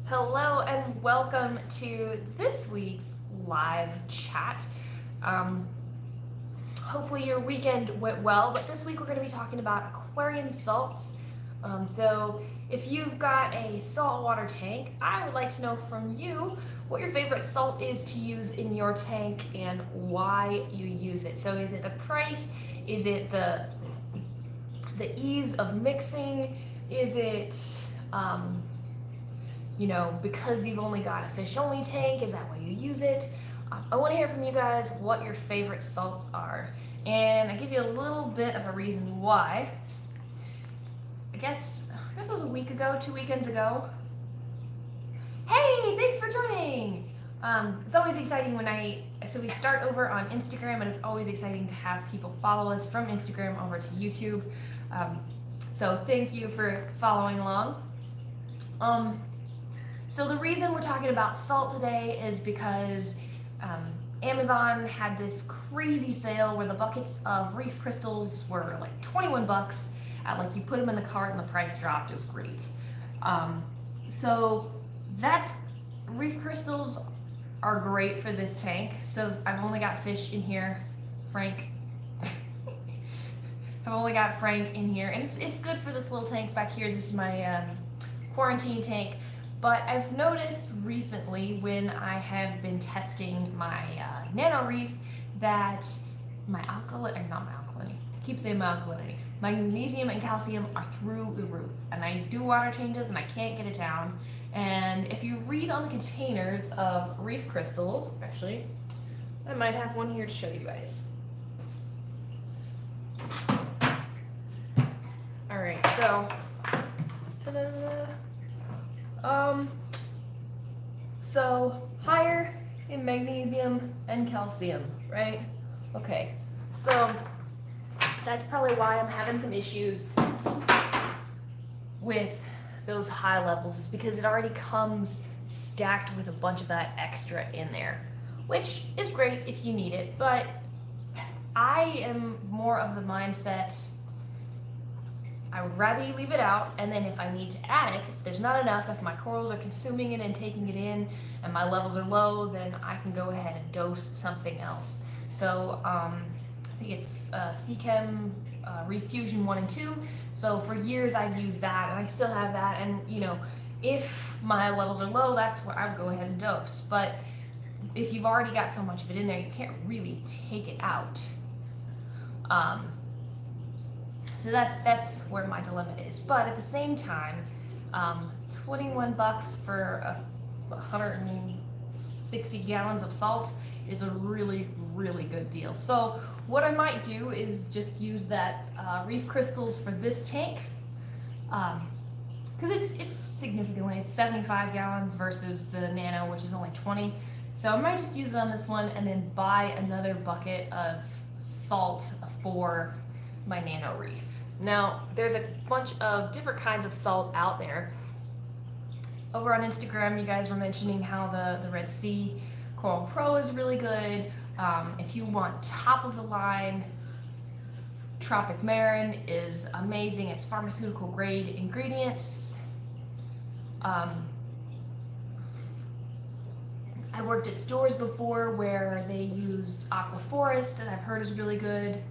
Hello and welcome to this week's live chat. Um, Hopefully your weekend went well, but this week we're going to be talking about aquarium salts. So if you've got a saltwater tank, I would like to know from you what your favorite salt is to use in your tank and why you use it. So is it the price? Is it the ease of mixing? Is it because you've only got a fish only tank, is that why you use it? I want to hear from you guys what your favorite salts are. And I give you a little bit of a reason why. I guess it was a week ago, 2 weekends ago. Hey, thanks for joining! It's always exciting so we start over on Instagram, and it's always exciting to have people follow us from Instagram over to YouTube. So thank you for following along. So the reason we're talking about salt today is because Amazon had this crazy sale where the buckets of reef crystals were like 21 bucks. You put them in the cart and the price dropped. It was great. So reef crystals are great for this tank. So I've only got fish in here, Frank. I've only got Frank in here, and it's good for this little tank back here. This is my quarantine tank. But I've noticed recently when I have been testing my nano reef that my magnesium and calcium are through the roof. And I do water changes and I can't get it down. And if you read on the containers of reef crystals, actually, I might have one here to show you guys. All right, so, ta-da! So higher in magnesium and calcium, right? Okay, so that's probably why I'm having some issues with those high levels, is because it already comes stacked with a bunch of that extra in there, which is great if you need it, but I am more of the mindset I would rather you leave it out, and then if I need to add it, if there's not enough, if my corals are consuming it and taking it in, and my levels are low, then I can go ahead and dose something else. So I think it's Seachem Refusion 1 and 2. So for years I've used that, and I still have that, and if my levels are low, that's where I would go ahead and dose. But if you've already got so much of it in there, you can't really take it out. So that's where my dilemma is. But at the same time, 21 bucks for 160 gallons of salt is a really, really good deal. So what I might do is just use that reef crystals for this tank, because it's significantly, it's 75 gallons versus the nano, which is only 20. So I might just use it on this one and then buy another bucket of salt for my nano reef. Now, there's a bunch of different kinds of salt out there. Over on Instagram, you guys were mentioning how the Red Sea Coral Pro is really good. If you want top of the line, Tropic Marin is amazing. It's pharmaceutical grade ingredients. I worked at stores before where they used Aqua Forest, that I've heard is really good.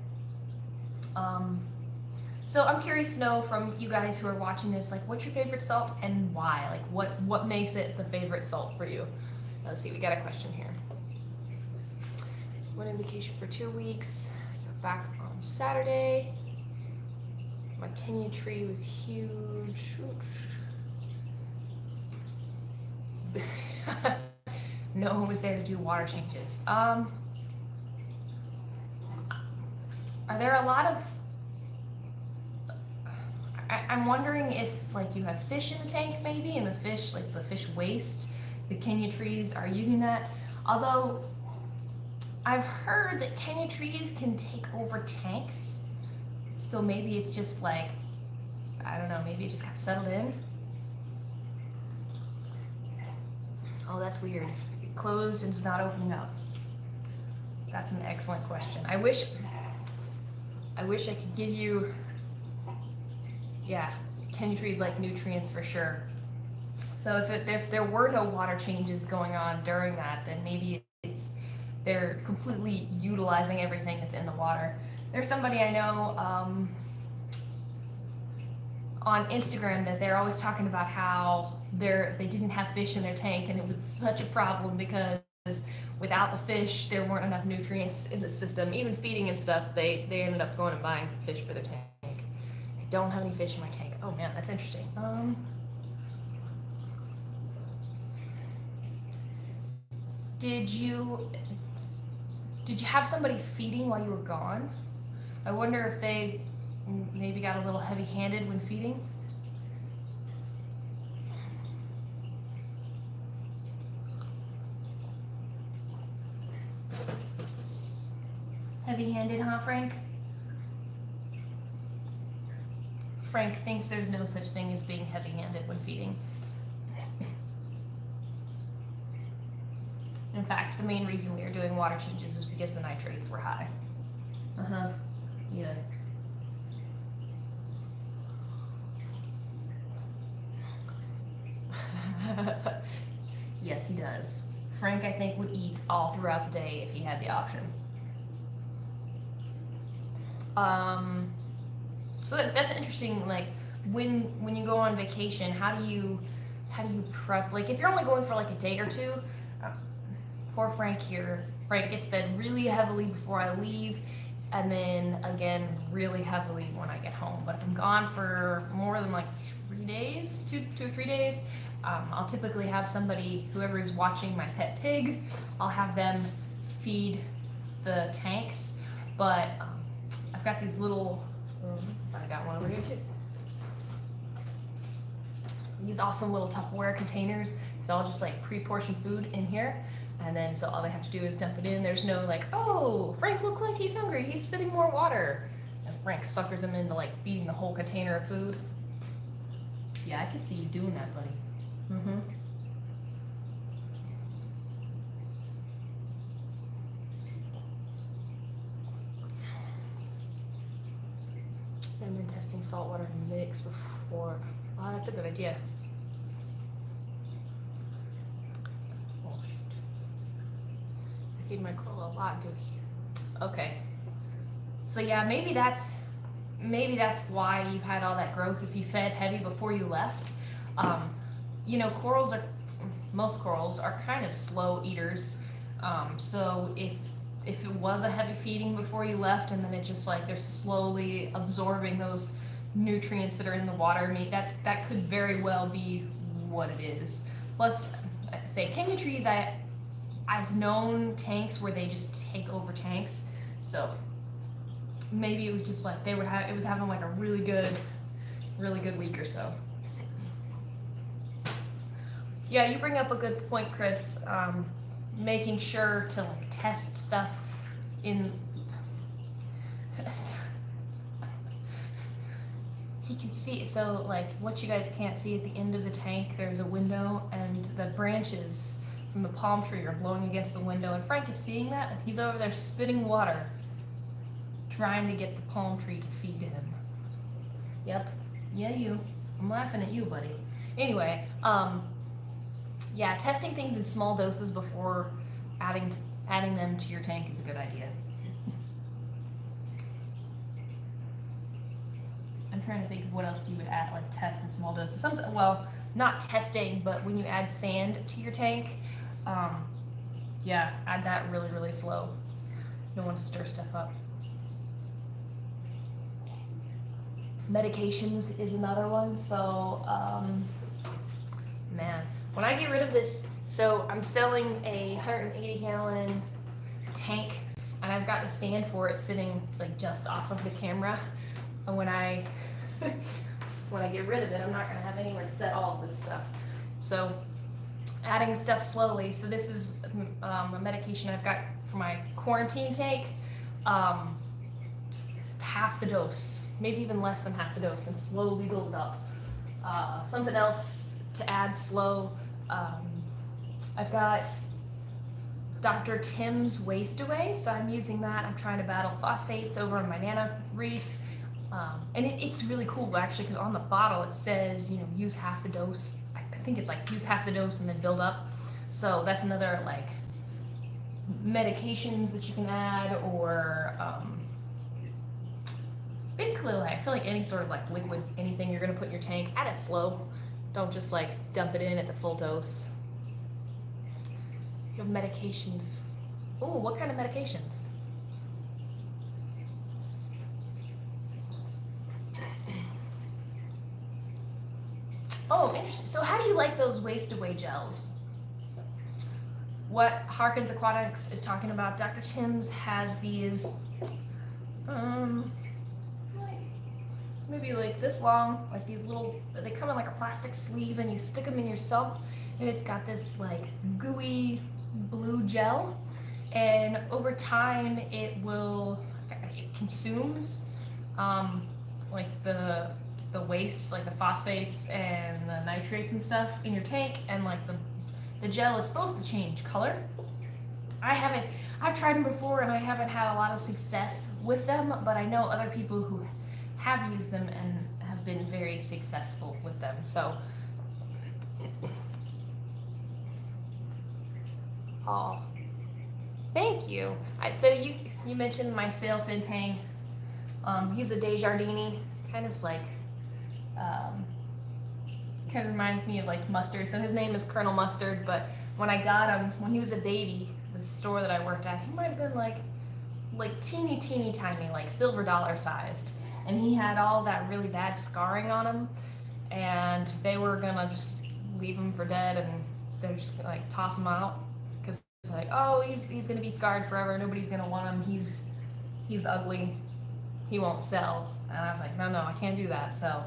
So I'm curious to know from you guys who are watching this, what's your favorite salt and why? What makes it the favorite salt for you? Let's see, we got a question here. Went on vacation for 2 weeks. Got back on Saturday. My Kenya tree was huge. No one was there to do water changes. Are there a lot of... I'm wondering if you have fish in the tank maybe, and the fish waste, the Kenya trees are using that. Although I've heard that Kenya trees can take over tanks, so maybe it's just I don't know, maybe it just got settled in. Oh, that's weird. It closed and it's not opening up. That's an excellent question. I wish I could give you, yeah, Kenya trees like nutrients for sure. So if there were no water changes going on during that, then maybe they're completely utilizing everything that's in the water. There's somebody I know on Instagram that they're always talking about how they didn't have fish in their tank, and it was such a problem because without the fish there weren't enough nutrients in the system. Even feeding and stuff, they ended up going and buying some fish for their tank. I don't have any fish in my tank. Oh man, that's interesting. Did you have somebody feeding while you were gone? I wonder if they maybe got a little heavy-handed when feeding. Heavy-handed, huh, Frank? Frank thinks there's no such thing as being heavy-handed when feeding. In fact, the main reason we were doing water changes is because the nitrates were high. Uh-huh. Yeah. Yes, he does. Frank, I think, would eat all throughout the day if he had the option. So that's interesting. Like when you go on vacation, how do you prep? Like if you're only going for like a day or two, poor Frank here. Frank gets fed really heavily before I leave, and then again really heavily when I get home. But if I'm gone for more than like 3 days, two or 3 days, I'll typically have somebody, whoever is watching my pet pig, I'll have them feed the tanks. But I've got these little, I got one over here too. These awesome little Tupperware containers. So I'll just like pre-portion food in here. And then so all they have to do is dump it in. There's no like, oh, Frank looks like he's hungry, he's spitting more water. And Frank suckers him into like feeding the whole container of food. Yeah, I can see you doing that, buddy. Mm-hmm. And then testing saltwater mix before. Oh, that's a good idea. Oh shoot. I feed my coral a lot, dude. Okay. So yeah, maybe that's why you had all that growth if you fed heavy before you left. You know, most corals are kind of slow eaters. So if it was a heavy feeding before you left, and then it just like they're slowly absorbing those nutrients that are in the water, I mean, that could very well be what it is. Plus, say kingdom trees, I've known tanks where they just take over tanks, so maybe it was just like it was having like a really good week or so. Yeah, you bring up a good point, Chris. Making sure to like test stuff in. You can see, so like what you guys can't see at the end of the tank, there's a window, and the branches from the palm tree are blowing against the window, and Frank is seeing that, and he's over there spitting water, trying to get the palm tree to feed him. Yep. Yeah, you. I'm laughing at you, buddy. Anyway, yeah, testing things in small doses before adding them to your tank is a good idea. I'm trying to think of what else you would add, like test in small doses. Something, well, not testing, but when you add sand to your tank, yeah, add that really, really slow. You don't want to stir stuff up. Medications is another one. So, man, when I get rid of this, so I'm selling a 180-gallon tank, and I've got the stand for it sitting like just off of the camera. And when I get rid of it, I'm not gonna have anywhere to set all of this stuff. So adding stuff slowly. So this is a medication I've got for my quarantine tank. Half the dose, maybe even less than half the dose, and slowly build it up. Something else to add slow. I've got Dr. Tim's Waste Away, so I'm using that. I'm trying to battle phosphates over in my Nana reef. And it's really cool actually, because on the bottle it says, you know, use half the dose. think it's like use half the dose and then build up. So that's another like medications that you can add, or basically like I feel like any sort of like liquid, anything you're gonna put in your tank, add it slow. Don't just like dump it in at the full dose. You have medications. Ooh, what kind of medications? Oh, interesting. So how do you like those waste away gels? What Harkins Aquatics is talking about, Dr. Tim's has these, maybe like this long, like these little, they come in like a plastic sleeve and you stick them in your sump, and it's got this like gooey blue gel, and over time it consumes like the waste, like the phosphates and the nitrates and stuff in your tank, and like the gel is supposed to change color. I've tried them before and I haven't had a lot of success with them, but I know other people who have used them and have been very successful with them. So, oh, thank you. So you mentioned my sailfin tank. He's a Desjardins, kind of like, kind of reminds me of like Mustard. So his name is Colonel Mustard, but when I got him, when he was a baby, the store that I worked at, he might have been like teeny tiny, like silver dollar sized. And he had all that really bad scarring on him, and they were gonna just leave him for dead, and they're just gonna like toss him out because it's like, oh, he's gonna be scarred forever. Nobody's gonna want him. He's ugly. He won't sell. And I was like, no, I can't do that. So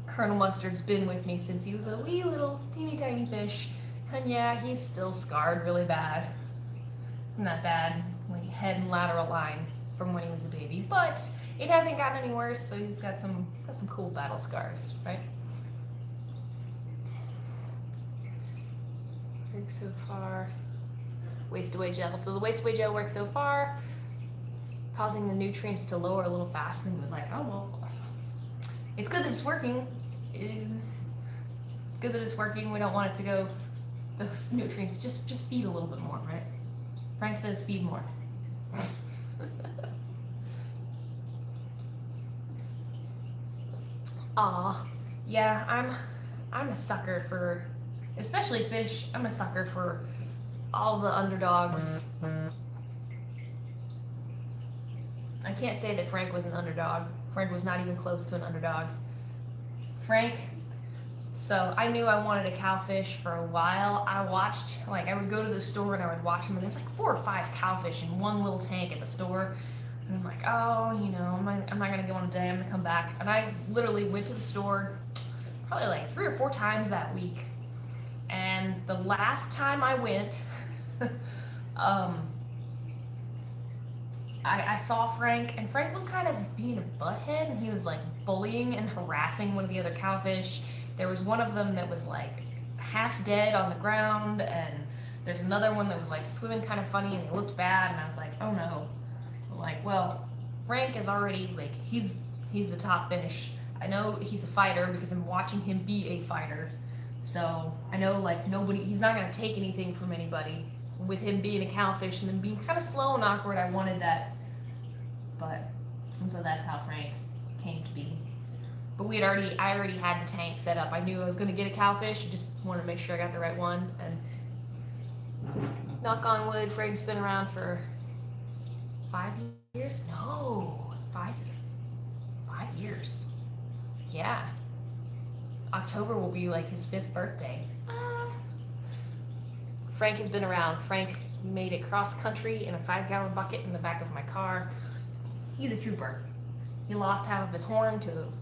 Colonel Mustard's been with me since he was a wee little teeny tiny fish, and yeah, he's still scarred really bad. Not bad, like head and lateral line from when he was a baby, but it hasn't gotten any worse. So he's got some cool battle scars, right? Works so far. Waste away gel. So the waste away gel works so far, causing the nutrients to lower a little faster. And we're like, oh well, it's good that it's working. It's good that it's working. We don't want it to go. Those nutrients, just feed a little bit more, right? Frank says feed more. Aw, yeah, I'm a sucker for, especially fish. I'm a sucker for all the underdogs. I can't say that Frank was an underdog. Frank was not even close to an underdog. Frank, so I knew I wanted a cowfish for a while. I would go to the store and I would watch them, and there's like 4 or 5 cowfish in one little tank at the store. And I'm like, oh, I'm not gonna go on today, I'm gonna come back. And I literally went to the store probably like 3 or 4 times that week. And the last time I went, I saw Frank, and Frank was kind of being a butthead, and he was like bullying and harassing one of the other cowfish. There was one of them that was like half dead on the ground, and there's another one that was like swimming kind of funny, and he looked bad, and I was like, oh no. Like, well, Frank is already like, he's the top fish. I know he's a fighter because I'm watching him be a fighter. So I know like he's not gonna take anything from anybody. With him being a cowfish and then being kind of slow and awkward, I wanted that. And so that's how Frank came to be. But I already had the tank set up. I knew I was gonna get a cowfish. I just wanted to make sure I got the right one. And knock on wood, Frank's been around for 5 years? No, 5 years. Yeah. October will be like his 5th birthday. Frank has been around. Frank made it cross country in a 5-gallon bucket in the back of my car. He's a trooper. He lost half of his horn to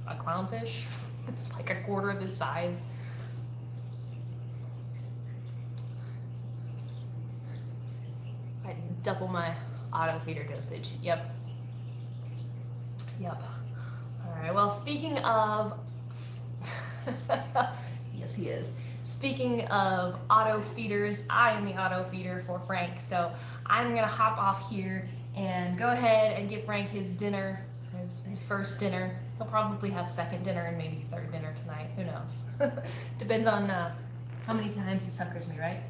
a clownfish. It's like a quarter of his size. I double my auto feeder dosage. Yep. All right. Well, speaking of, yes, he is. Speaking of auto feeders, I am the auto feeder for Frank. So I'm gonna hop off here and go ahead and give Frank his dinner, his first dinner. He'll probably have second dinner and maybe third dinner tonight. Who knows? Depends on how many times he suckers me, right?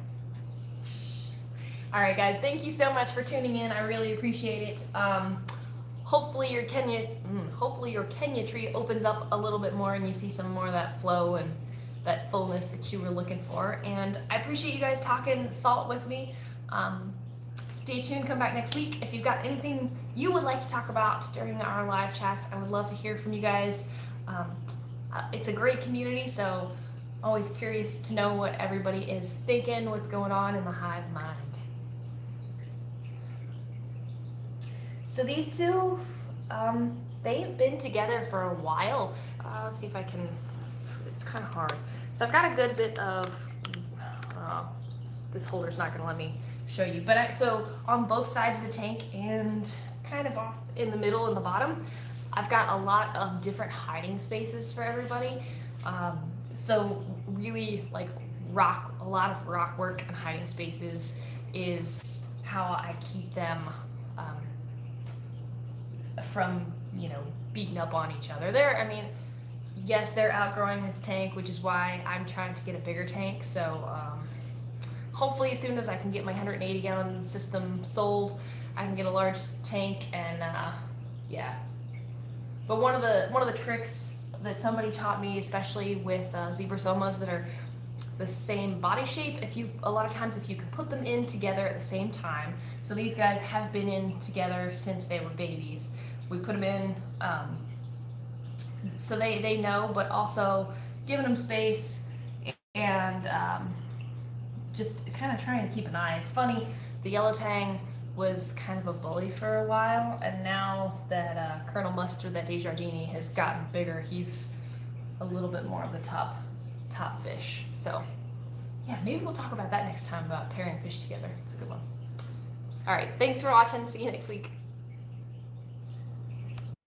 All right, guys. Thank you so much for tuning in. I really appreciate it. Hopefully your Kenya tree opens up a little bit more and you see some more of that flow and that fullness that you were looking for. And I appreciate you guys talking salt with me. Stay tuned, come back next week. If you've got anything you would like to talk about during our live chats, I would love to hear from you guys. It's a great community, so always curious to know what everybody is thinking, what's going on in the hive mind. So these two, they've been together for a while. Let's see if I can, it's kind of hard. So I've got a good bit of, this holder's not gonna let me show you, but so on both sides of the tank and kind of off in the middle and the bottom, I've got a lot of different hiding spaces for everybody. So really like a lot of rock work and hiding spaces is how I keep them from, beating up on each other. Yes, they're outgrowing this tank, which is why I'm trying to get a bigger tank. So hopefully as soon as I can get my 180 gallon system sold, I can get a large tank and yeah. But one of the tricks that somebody taught me, especially with zebrosomas that are the same body shape, a lot of times if you can put them in together at the same time, so these guys have been in together since they were babies. We put them in so they know, but also giving them space and just kind of trying to keep an eye. It's funny, the yellow tang was kind of a bully for a while, and now that Colonel Mustard, that Desjardins, has gotten bigger, he's a little bit more of the top fish. So yeah, maybe we'll talk about that next time, about pairing fish together. It's a good one. All right, thanks for watching. See you next week.